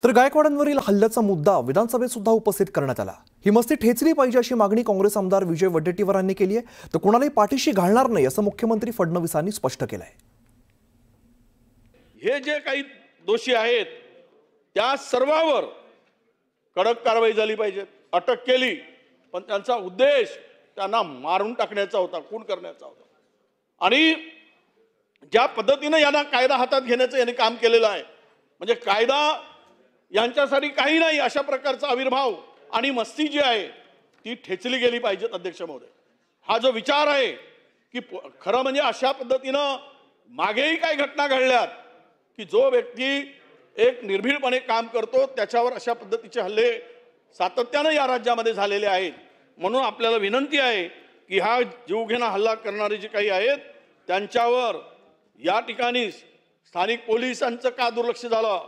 तर गायकवाडांवरील हल्ल्याचा मुद्दा विधानसभेत सुद्धा उपस्थित करण्यात आला। ही मस्ती ठेचली पाहिजे अशी मागणी काँग्रेस आमदार विजय वडेट्टीवारांनी केली आहे। तर कोणालाही पाठीशी घालणार नाही असं मुख्यमंत्री फडणवीसांनी स्पष्ट केलं आहे। हे जे काही दोषी आहेत त्या सर्वांवर कडक कारवाई झाली पाहिजे। अटक केली पण त्यांचा उद्देश त्यांना मारून टाकण्याचा होता, खून करण्याचा होता। आणि ज्या पद्धतीने यांना कायदा हातात घेण्याचं यांनी काम केलेलं आहे, म्हणजे कायदा यांच्यासाठी काही नाही अशा प्रकारचा आविर्भाव आणि मस्ती जी आहे ती ठेचली गेली पाहिजे। अध्यक्ष महोदय, हा जो विचार आहे की खरं म्हणजे अशा पद्धतीनं मागेही काही घटना घडल्यात की जो व्यक्ती एक निर्भीडपणे काम करतो त्याच्यावर अशा पद्धतीचे हल्ले सातत्याने या राज्यामध्ये झालेले आहेत। म्हणून आपल्याला विनंती आहे की हा जीवघेणा हल्ला करणारे जे काही आहेत त्यांच्यावर या ठिकाणी स्थानिक पोलिसांचं का दुर्लक्ष झालं।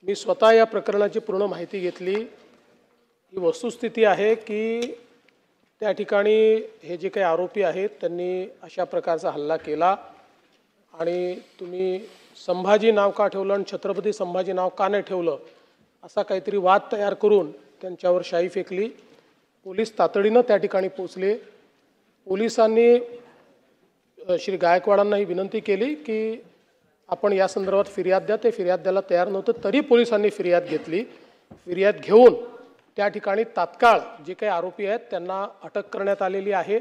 मी स्वतः या प्रकरणाची पूर्ण माहिती घेतली। ही वस्तुस्थिती आहे की त्या ठिकाणी हे जे काही आरोपी आहेत त्यांनी अशा प्रकारचा हल्ला केला आणि तुम्ही संभाजी नाव का ठेवलं आणि छत्रपती संभाजी नाव का नाही ठेवलं असा काहीतरी वाद तयार करून त्यांच्यावर शाई फेकली। पोलीस तातडीनं त्या ठिकाणी पोहोचले। पोलिसांनी श्री गायकवाडांना ही विनंती केली की आपण या संदर्भात फिर्याद द्या। ते फिर्याद द्यायला तयार नव्हतं, तरी पोलिसांनी फिर्याद घेतली। फिर्याद घेऊन त्या ठिकाणी तात्काळ जे काही आरोपी आहेत त्यांना अटक करण्यात आलेली आहे।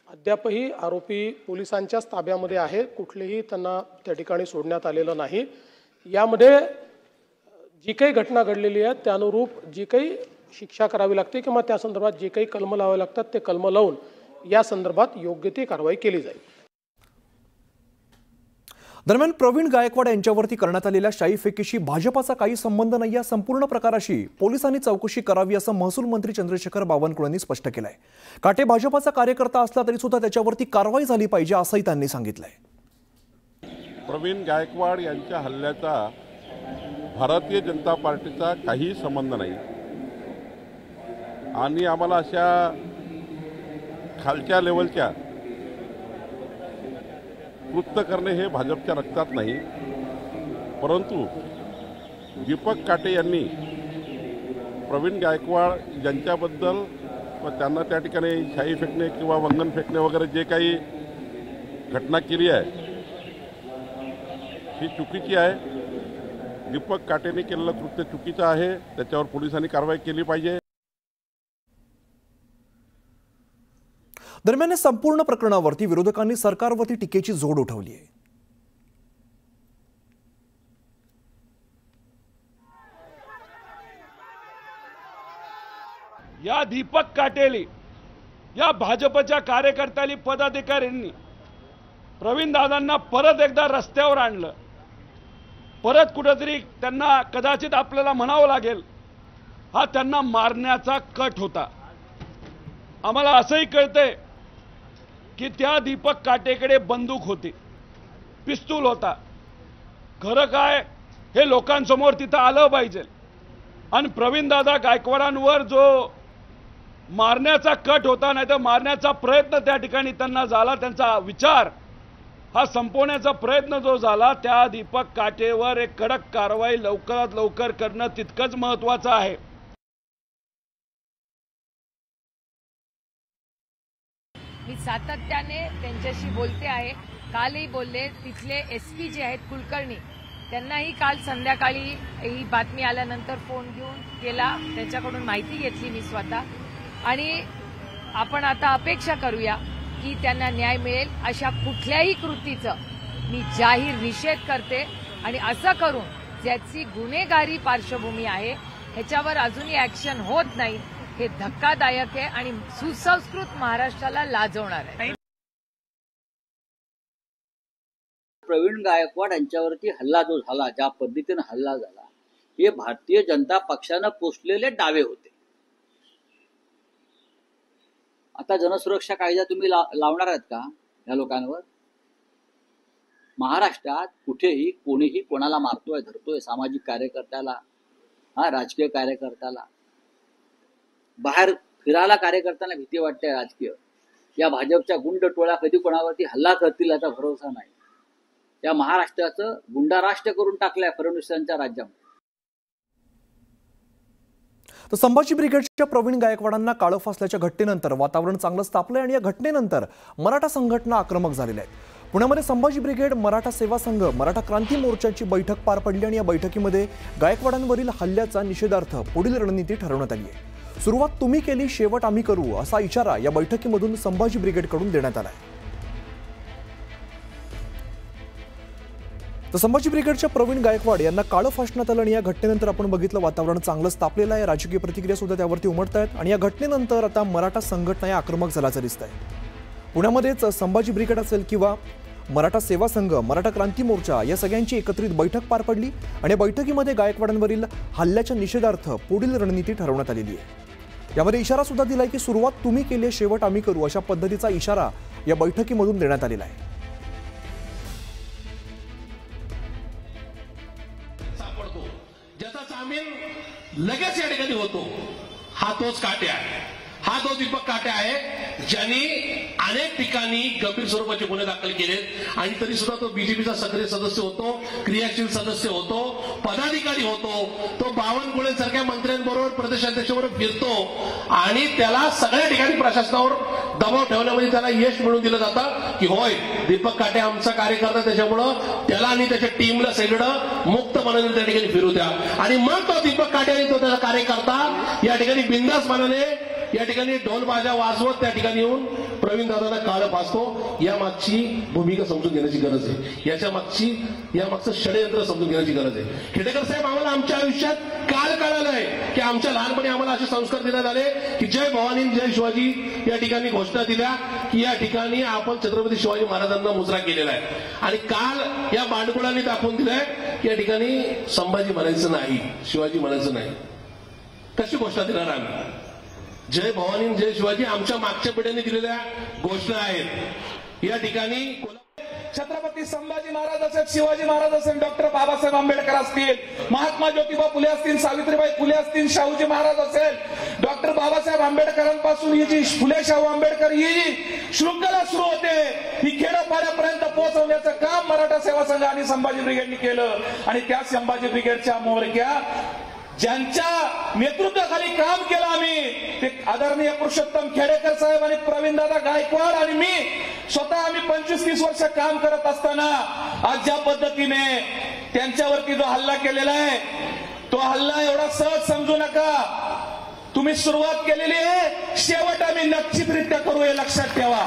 अद्यापही आरोपी पोलिसांच्याच ताब्यामध्ये आहे, कुठलेही त्यांना त्या ठिकाणी सोडण्यात आलेलं नाही। यामध्ये जी काही घटना घडलेली आहे त्यानुरूप जी काही शिक्षा करावी लागते किंवा त्या संदर्भात जे काही कलम लावावे लागतात ते कलम लावून या संदर्भात योग्य ती कारवाई केली जाईल। दरम्यान प्रवीण गायकवाड यांच्यावरती करण्यात आलेल्या शाईफेकीशी भाजपाचा काही संबंध नाही। या संपूर्ण प्रकाराशी पोलिसांनी चौकशी करावी असं महसूल मंत्री चंद्रशेखर बावनकुळेंनी स्पष्ट केलंय। काटे भाजपाचा कार्यकर्ता असला तरी सुद्धा त्याच्यावरती कारवाई झाली पाहिजे असंही त्यांनी सांगितलंय। प्रवीण गायकवाड यांच्या हल्ल्याचा भारतीय जनता पार्टीचा काही संबंध नाही आणि आम्हाला अशा खालच्या लेवलच्या कृत्य करणे हे भाजपच्या रक्तात नाही। परंतु दीपक काटे यांनी प्रवीण गायकवाड यांच्याबद्दल व त्यांना त्या ठिकाणी शाई फेकणे किंवा वंगण फेकणे वगैरे जे काही घटना केली आहे ही चुकीची आहे। दीपक काटेंनी केलेलं कृत्य चुकीचं आहे, त्याच्यावर पोलिसांनी कारवाई केली पाहिजे। दरम्यान संपूर्ण प्रकरणावरती विरोधकांनी सरकारवरती टीकेची झोड उठवली आहे। या दीपक काटेली या भाजपच्या कार्यकर्त्यांनी पदाधिकाऱ्यांनी प्रवीण दादांना परत एकदा रस्त्यावर आणलं। परत कुठेतरी त्यांना कदाचित आपल्याला म्हणावं लागेल हा त्यांना मारण्याचा कट होता। आम्हाला असंही कळतंय की त्या दीपक काटेकडे बंदूक होती, पिस्तूल होता। खरं काय हे लोकांसमोर तिथं आलं पाहिजे। आणि प्रवीण दादा गायकवाडांवर जो मारण्याचा कट होता नाही तर मारण्याचा प्रयत्न त्या ठिकाणी त्यांना झाला, त्यांचा विचार हा संपवण्याचा प्रयत्न जो झाला, त्या दीपक काटेवर एक कडक कारवाई लवकरात लवकर करणं तितकंच महत्त्वाचं आहे। मी सातत्याने त्यांच्याशी बोलते आहे, कालही बोलले। तिथले एसपी जे आहेत कुलकर्णी त्यांनाही काल संध्याकाळी ही बातमी आल्यानंतर फोन घेऊन केला, त्यांच्याकडून माहिती घेतली मी स्वतः। आणि आपण आता अपेक्षा करूया की त्यांना न्याय मिळेल। अशा कुठल्याही कृतीचं मी जाहीर निषेध करते आणि असं करून ज्याची गुन्हेगारी पार्श्वभूमी आहे ह्याच्यावर अजूनही ऍक्शन होत नाही हे धक्कादायक आहे आणि सुसंस्कृत महाराष्ट्राला लाजवणार आहे। प्रवीण गायकवाड यांच्यावरती हल्ला जो झाला, ज्या पद्धतीने हल्ला झाला, हे भारतीय जनता पक्षानं पोचलेले डावे होते। आता जनसुरक्षा कायदा तुम्ही लावणार आहात का या लोकांवर? महाराष्ट्रात कुठेही कोणीही कोणाला मारतोय, धरतोय, सामाजिक कार्यकर्त्याला, राजकीय कार्यकर्त्याला, बाहेर फिरायला कार्यकर्त्यांना भीती वाटते राजकीय। या भाजपच्या गुंड टोळ्या कधी कोणावरती हल्ला करतील याचा भरोसा नाही। त्या महाराष्ट्राचं गुंडा राष्ट्र करून टाकलंय फडणवीसांच्या राज्यामध्ये. तर संभाजी ब्रिगेडच्या प्रवीण गायकवाडांना काळं फासल्याच्या घटनेनंतर वातावरण चांगलंच तापलंय आणि या घटनेनंतर मराठा संघटना आक्रमक झालेल्या आहेत. पुण्यामध्ये संभाजी ब्रिगेड, मराठा सेवा संघ, मराठा क्रांती मोर्चाची बैठक पार पडली आणि या बैठकीमध्ये गायकवाडांवरील हल्ल्याचा निषेधार्थ पुढील रणनीती ठरवण्यात आली आहे. सुरुवात तुम्ही केली, शेवट आम्ही करू असा इशारा या बैठकीमधून संभाजी ब्रिगेडकडून देण्यात आला आहे. तर संभाजी ब्रिगेडच्या प्रवीण गायकवाड यांना काळं फासण्यात आलं आणि या घटनेनंतर आपण बघितलं वातावरण चांगलंच तापलेलं आहे. राजकीय प्रतिक्रिया सुद्धा त्यावरती उमटत आहेत आणि या घटनेनंतर आता मराठा संघटना या आक्रमक झाल्याचं दिसत आहे. पुण्यामध्येच संभाजी ब्रिगेड असेल किंवा मराठा सेवा संघ, मराठा क्रांती मोर्चा या सगळ्यांची एकत्रित बैठक पार पडली आणि या बैठकीमध्ये गायकवाडांवरील हल्ल्याच्या निषेधार्थ पुढील रणनीती ठरवण्यात आलेली आहे. यामध्ये इशारा सुद्धा दिलाय की सुरुवात तुम्ही केली, शेवट आम्ही करू अशा पद्धतीचा इशारा या बैठकीमधून देण्यात आलेला आहे. ज्याचा जामीन लगेच या ठिकाणी होतो हा तोच काटे आहे, हा तो दीपक काटे आहे ज्यांनी अनेक ठिकाणी गंभीर स्वरूपाचे गुन्हे दाखल केलेत आणि तरी सुद्धा तो बीजेपीचा सक्रिय सदस्य होतो, क्रियाशील सदस्य होतो, पदाधिकारी होतो. तो बावनकुळेंसारख्या मंत्र्यांबरोबर प्रदेशाध्यक्षाबरोबर फिरतो आणि त्याला सगळ्या ठिकाणी प्रशासनावर दबाव ठेवण्यामध्ये त्याला यश मिळवून दिलं जातं की होय दीपक काटे आमचा कार्यकर्ता, त्याच्यामुळं त्याला आणि त्याच्या टीमला सगळं मुक्त मनाने त्या ठिकाणी फिरू द्या. आणि मग तो दीपक काटे आणि तो त्याचा कार्यकर्ता या ठिकाणी बिंदास मनाने या ठिकाणी ढोल बाजा वाजवत त्या ठिकाणी येऊन प्रवीण दादांना काळं फासतो. या मागची भूमिका समजून घेण्याची गरज आहे, या मागचं षडयंत्र समजून घेण्याची गरज आहे. खेडेकर साहेब, आम्हाला आमच्या आयुष्यात काल कळालंय की आमच्या लहानपणी आम्हाला असे संस्कार देण्यात आले की जय भवानी जय शिवाजी या ठिकाणी घोषणा दिल्या की या ठिकाणी आपण छत्रपती शिवाजी महाराजांना मुजरा केलेला आहे आणि काल या बांडकुळांनी दाखवून दिलंय की या ठिकाणी संभाजी म्हणायचं नाही, शिवाजी म्हणायचं नाही. कशी घोषणा देणार आम्ही? जय भवानी जय शिवाजी आमच्या मागच्या पिढ्यांनी दिलेल्या घोषणा आहेत. या ठिकाणी छत्रपती संभाजी महाराज असेल, शिवाजी महाराज असेल, डॉक्टर बाबासाहेब आंबेडकर असतील, महात्मा ज्योतिबा फुले असतील, सावित्रीबाई फुले असतील, शाहूजी महाराज असेल, डॉक्टर बाबासाहेब आंबेडकरांपासून ही जी फुले शाहू आंबेडकर ही जी शृंखला सुरू होते ही खेडोपाड्यापर्यंत पोहोचवण्याचं काम मराठा सेवा संघ आणि संभाजी ब्रिगेडनी केलं. आणि त्या संभाजी ब्रिगेडच्या म्होरक्या ज्यांच्या नेतृत्वाखाली काम केलं आम्ही ते आदरणीय पुरुषोत्तम खेडेकर साहेब आणि प्रवीणदादा गायकवाड आणि मी स्वतः आम्ही 25-30 वर्ष काम करत असताना आज ज्या पद्धतीने त्यांच्यावरती जो हल्ला केलेला आहे तो हल्ला एवढा सहज समजू नका. तुम्ही सुरुवात केलेली आहे, शेवट आम्ही निश्चितरित्या करू हे लक्षात ठेवा.